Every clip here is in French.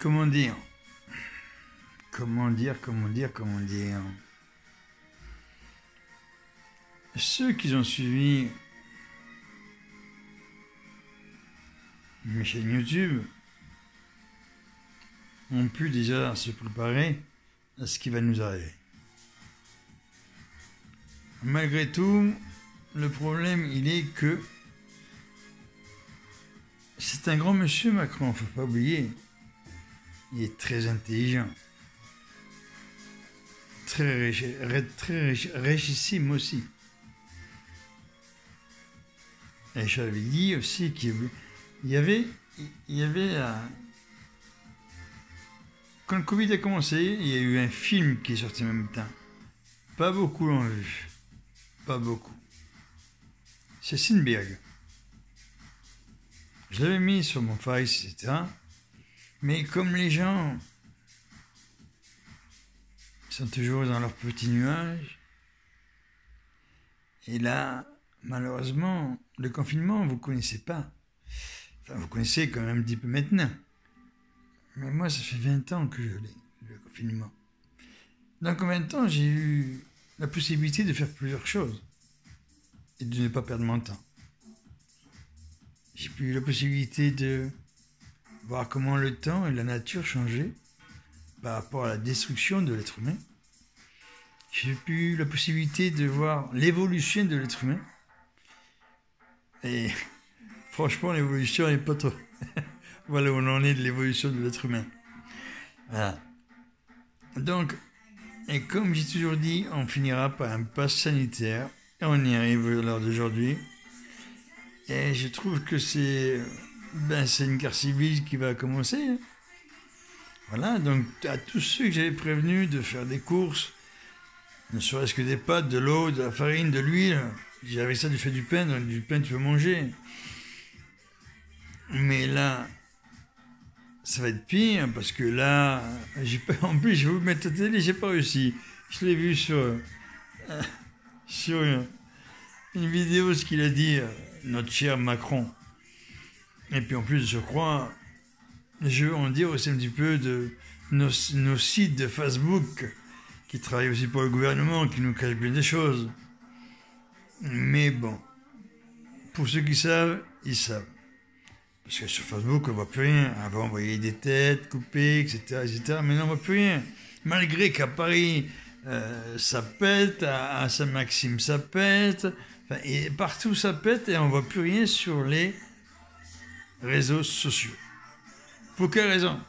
Comment dire? Comment dire? Ceux qui ont suivi mes chaînes YouTube ont pu déjà se préparer à ce qui va nous arriver. Malgré tout, le problème, il est que c'est un grand monsieur, Macron, il ne faut pas oublier. Il est très intelligent, très richissime aussi. Et j'avais dit aussi qu'il y avait quand le Covid a commencé, il y a eu un film qui est sorti en même temps. Pas beaucoup l'ont vu. Pas beaucoup. C'est Sinberg. Je l'avais mis sur mon Face, etc. Mais comme les gens sont toujours dans leur petit nuage, et là, malheureusement, le confinement, vous ne connaissez pas. Enfin, vous connaissez quand même un petit peu maintenant. Mais moi, ça fait 20 ans que je l'ai, le confinement. Donc en 20 ans, j'ai eu la possibilité de faire plusieurs choses et de ne pas perdre mon temps. J'ai eu la possibilité de voir comment le temps et la nature changeaient par rapport à la destruction de l'être humain. J'ai eu la possibilité de voir l'évolution de l'être humain. Et franchement, l'évolution n'est pas trop... Voilà où on en est de l'évolution de l'être humain. Voilà. Donc, et comme j'ai toujours dit, on finira par un pass sanitaire. Et on y arrive à l'heure d'aujourd'hui. Et je trouve que c'est une guerre civile qui va commencer. Hein. Voilà, donc à tous ceux que j'avais prévenus de faire des courses, ne serait-ce que des pâtes, de l'eau, de la farine, de l'huile. Avec ça, tu fais du pain, donc du pain tu peux manger. Mais là, ça va être pire, parce que là, en plus, je vais vous mettre à la télé, j'ai pas réussi. Je l'ai vu sur une vidéo, ce qu'il a dit, notre cher Macron. Et puis en plus, je crois, je veux en dire aussi un petit peu de nos sites de Facebook, qui travaillent aussi pour le gouvernement, qui nous cachent bien des choses. Mais bon, pour ceux qui savent, ils savent. Parce que sur Facebook, on ne voit plus rien. Avant, on voyait des têtes coupées, etc. Mais non, on ne voit plus rien. Malgré qu'à Paris, ça pète, à Saint-Maxime, ça pète. Enfin, et partout, ça pète et on ne voit plus rien sur les réseaux sociaux. Pour quelle raison?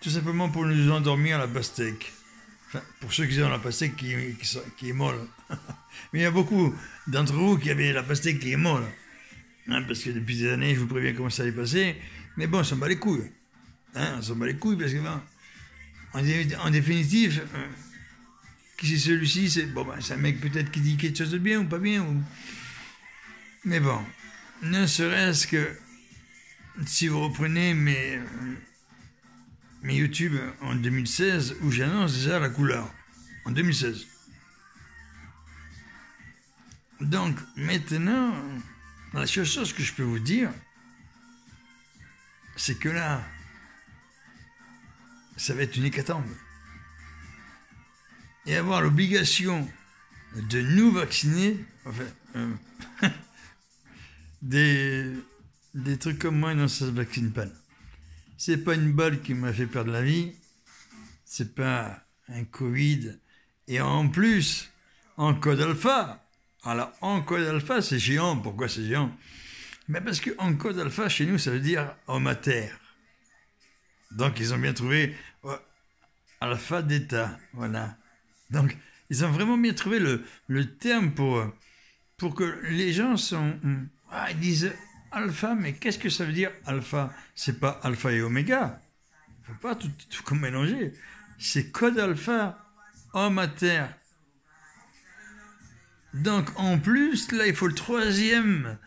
Tout simplement pour nous endormir la pastèque. Enfin, pour ceux qui ont la pastèque qui est molle. Mais il y a beaucoup d'entre vous qui avaient la pastèque qui est molle. Hein, parce que depuis des années, je vous préviens comment ça allait passer. Mais bon, on s'en bat les couilles. Hein, on s'en bat les couilles parce que, bon, en définitive, qui c'est celui-ci? C'est un mec peut-être qui dit quelque chose de bien ou pas bien. Mais bon, ne serait-ce que si vous reprenez mes YouTube en 2016, où j'annonce déjà la couleur. En 2016. Donc, maintenant... La seule chose que je peux vous dire, c'est que là, ça va être une hécatombe. Et avoir l'obligation de nous vacciner, enfin, des trucs comme moi, non, ça ne se vaccine pas. C'est pas une balle qui m'a fait perdre la vie, c'est pas un Covid, et en plus, en code alpha. Alors, en code alpha, c'est géant. Pourquoi c'est géant? Mais parce qu'en code alpha, chez nous, ça veut dire homme à terre. Donc, ils ont bien trouvé alpha d'état. Voilà. Donc, ils ont vraiment bien trouvé le terme pour que les gens ils disent alpha, mais qu'est-ce que ça veut dire alpha? C'est pas alpha et oméga. Il ne faut pas tout mélanger. C'est code alpha, homme à terre. Donc, en plus, là, il faut la troisième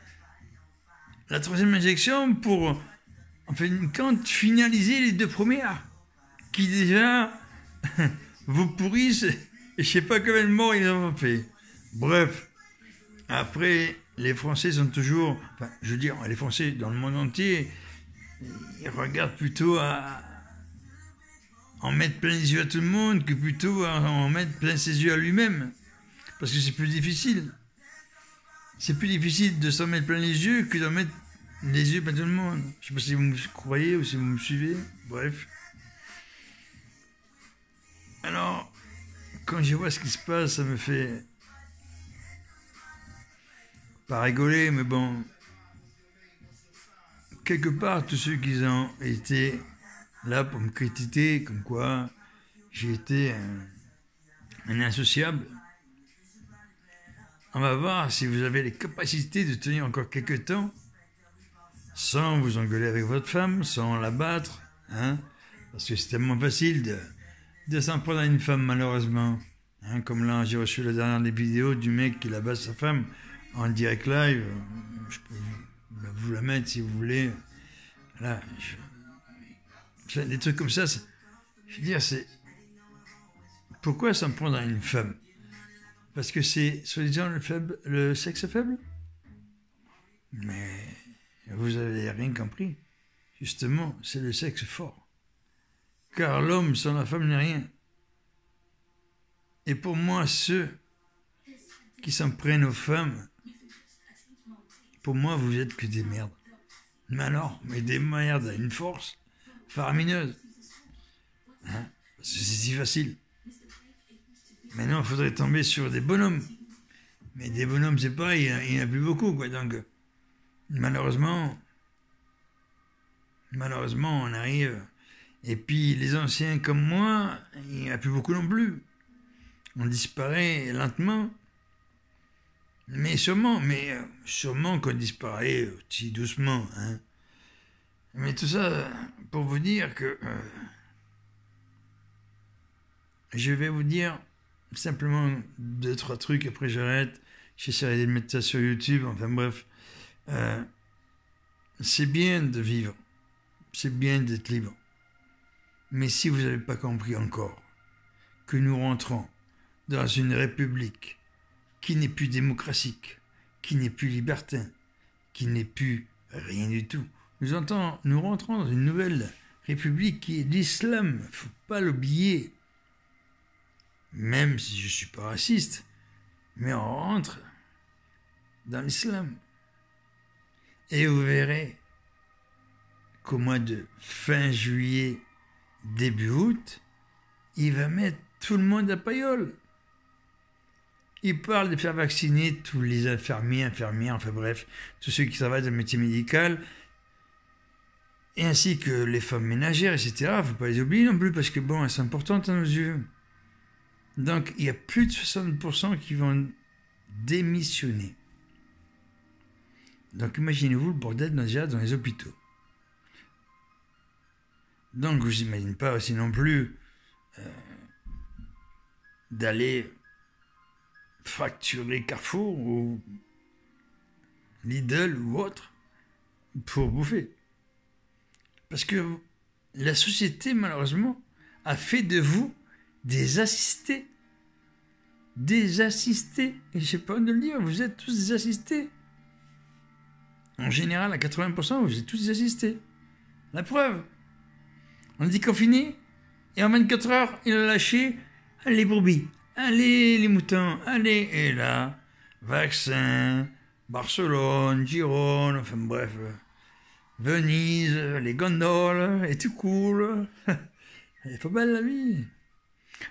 injection pour, en fin de compte, finaliser les deux premières, qui déjà vous pourrissent, et je ne sais pas combien de morts ils ont fait. Bref, après, les Français sont toujours, enfin, je veux dire, les Français dans le monde entier, il regarde plutôt à en mettre plein les yeux à tout le monde que plutôt à en mettre plein ses yeux à lui-même. Parce que c'est plus difficile. C'est plus difficile de s'en mettre plein les yeux que d'en mettre les yeux plein tout le monde. Je sais pas si vous me croyez ou si vous me suivez. Bref. Alors, quand je vois ce qui se passe, ça me fait pas rigoler, mais bon, quelque part, tous ceux qui ont été là pour me critiquer, comme quoi j'ai été un insociable, on va voir si vous avez les capacités de tenir encore quelques temps sans vous engueuler avec votre femme, sans la battre, hein, parce que c'est tellement facile de s'en prendre à une femme, malheureusement. Hein, comme là, j'ai reçu la dernière des vidéos du mec qui la bat sa femme en direct live. Je peux vous la mettre si vous voulez. Là, des trucs comme ça, je veux dire, c'est... Pourquoi s'en prendre à une femme? Parce que c'est, soi-disant, le sexe faible? Mais vous avez rien compris. Justement, c'est le sexe fort. Car l'homme sans la femme n'est rien. Et pour moi, ceux qui s'en prennent aux femmes, pour moi, vous êtes que des merdes. Mais alors, mais des merdes à une force faramineuse. Hein? Parce que c'est si facile. Maintenant, il faudrait tomber sur des bonhommes. Mais des bonhommes, c'est pareil, il n'y en a plus beaucoup, quoi. Donc, malheureusement, on arrive. Et puis, les anciens comme moi, il n'y en a plus beaucoup non plus. On disparaît lentement. Mais sûrement qu'on disparaît aussi doucement. Hein. Mais tout ça, pour vous dire que... je vais vous dire simplement 2-3 trucs, après j'arrête. J'essaierai de mettre ça sur YouTube, enfin bref. C'est bien de vivre. C'est bien d'être libre. Mais si vous n'avez pas compris encore que nous rentrons dans une république qui n'est plus démocratique, qui n'est plus libertin, qui n'est plus rien du tout. Nous rentrons dans une nouvelle république qui est l'islam. Il ne faut pas l'oublier. Même si je ne suis pas raciste, mais on rentre dans l'islam. Et vous verrez qu'au mois de fin juillet, début août, il va mettre tout le monde à paillole. Il parle de faire vacciner tous les infirmières, enfin bref, tous ceux qui travaillent dans le métier médical, et ainsi que les femmes ménagères, etc. Il ne faut pas les oublier non plus, parce que bon, elles sont importantes à nos yeux. Donc, il y a plus de 60% qui vont démissionner. Donc, imaginez-vous le bordel déjà dans les hôpitaux. Donc, je n'imagine pas aussi non plus d'aller fracturer Carrefour ou Lidl ou autre pour bouffer. Parce que la société, malheureusement, a fait de vous des assistés. Des assistés. Et je sais pas de le dire, vous êtes tous des assistés. En général, à 80%, vous êtes tous des assistés. La preuve. On dit confiné, et en 24 heures, il a lâché les brebis, allez les moutons, allez. Et là, vaccin, Barcelone, Girone, enfin bref, Venise, les gondoles, et tout cool. Elle est pas belle la vie.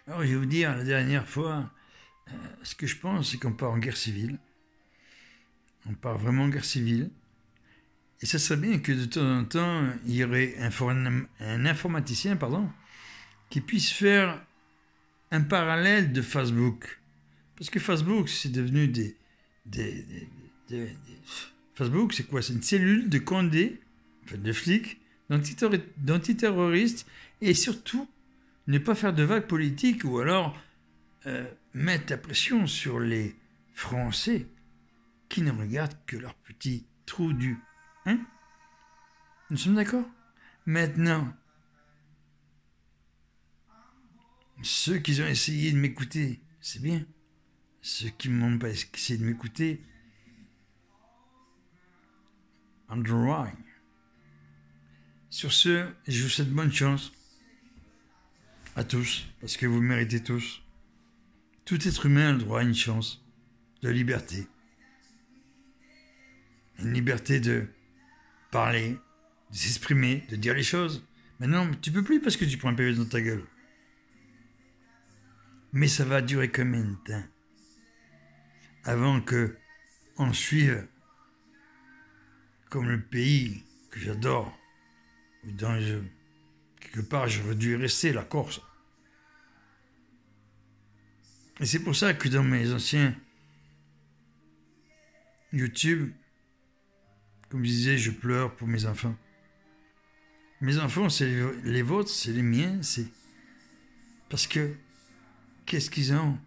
Alors je vais vous dire, la dernière fois, ce que je pense, c'est qu'on part en guerre civile. On part vraiment en guerre civile. Et ça serait bien que de temps en temps, il y aurait un informaticien, qui puisse faire un parallèle de Facebook. Parce que Facebook, c'est devenu Facebook, c'est quoi? C'est une cellule de Condé, de flics, d'antiterroristes, et surtout, ne pas faire de vagues politiques, ou alors mettre la pression sur les Français qui ne regardent que leur petit trou du... Hein? Nous sommes d'accord? Maintenant, ceux qui ont essayé de m'écouter, c'est bien. Ceux qui n'ont pas essayé de m'écouter, underline. Sur ce, je vous souhaite bonne chance à tous, parce que vous le méritez tous. Tout être humain a le droit à une chance de liberté. Une liberté de parler, de s'exprimer, de dire les choses. Maintenant, tu peux plus parce que tu prends un PV dans ta gueule. Mais ça va durer combien de temps avant que on suive comme le pays que j'adore, ou dans quelque part j'aurais dû rester, la Corse. Et c'est pour ça que dans mes anciens YouTube, comme je disais, je pleure pour mes enfants. Mes enfants, c'est les vôtres, c'est les miens, c'est parce que qu'est-ce qu'ils ont?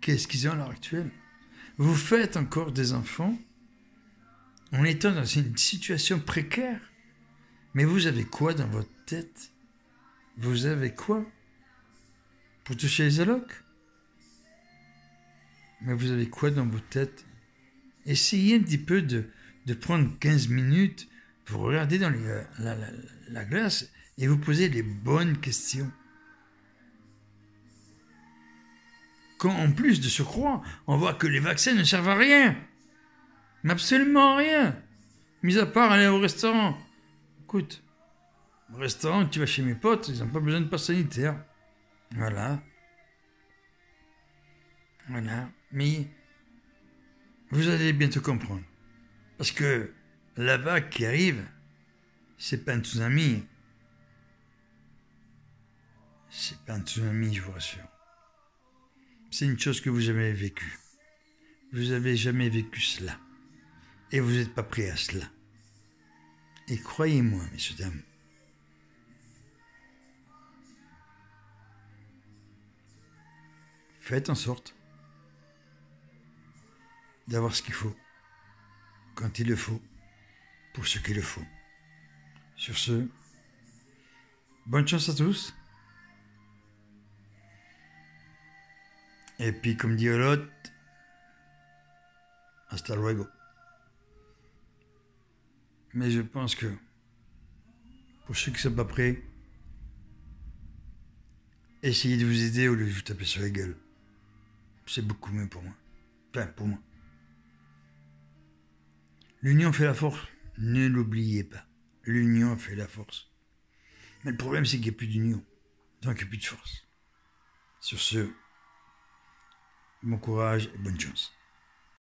Qu'est-ce qu'ils ont à l'heure actuelle? Vous faites encore des enfants en étant dans une situation précaire. Mais vous avez quoi dans votre tête? Vous avez quoi? Pour toucher les allocs? Mais vous avez quoi dans votre tête? Essayez un petit peu de prendre 15 minutes, vous regardez dans la glace et vous posez les bonnes questions. Quand en plus de surcroît, on voit que les vaccins ne servent à rien. Mais absolument rien. Mis à part aller au restaurant. Écoute, au restaurant, tu vas chez mes potes, ils n'ont pas besoin de passe sanitaire. Voilà. Voilà. Mais vous allez bientôt comprendre. Parce que la vague qui arrive, c'est pas un tsunami. C'est pas un tsunami, je vous rassure. C'est une chose que vous avez vécue. Vous avez jamais vécu cela. Et vous n'êtes pas prêt à cela. Et croyez-moi, messieurs, dames, faites en sorte d'avoir ce qu'il faut, quand il le faut, pour ce qu'il le faut. Sur ce, bonne chance à tous. Et puis, comme dit l'autre, hasta luego. Mais je pense que, pour ceux qui ne sont pas prêts, essayez de vous aider au lieu de vous taper sur la gueule. C'est beaucoup mieux pour moi. Enfin, pour moi. L'union fait la force. Ne l'oubliez pas. L'union fait la force. Mais le problème, c'est qu'il n'y a plus d'union. Donc, il n'y a plus de force. Sur ce, bon courage et bonne chance.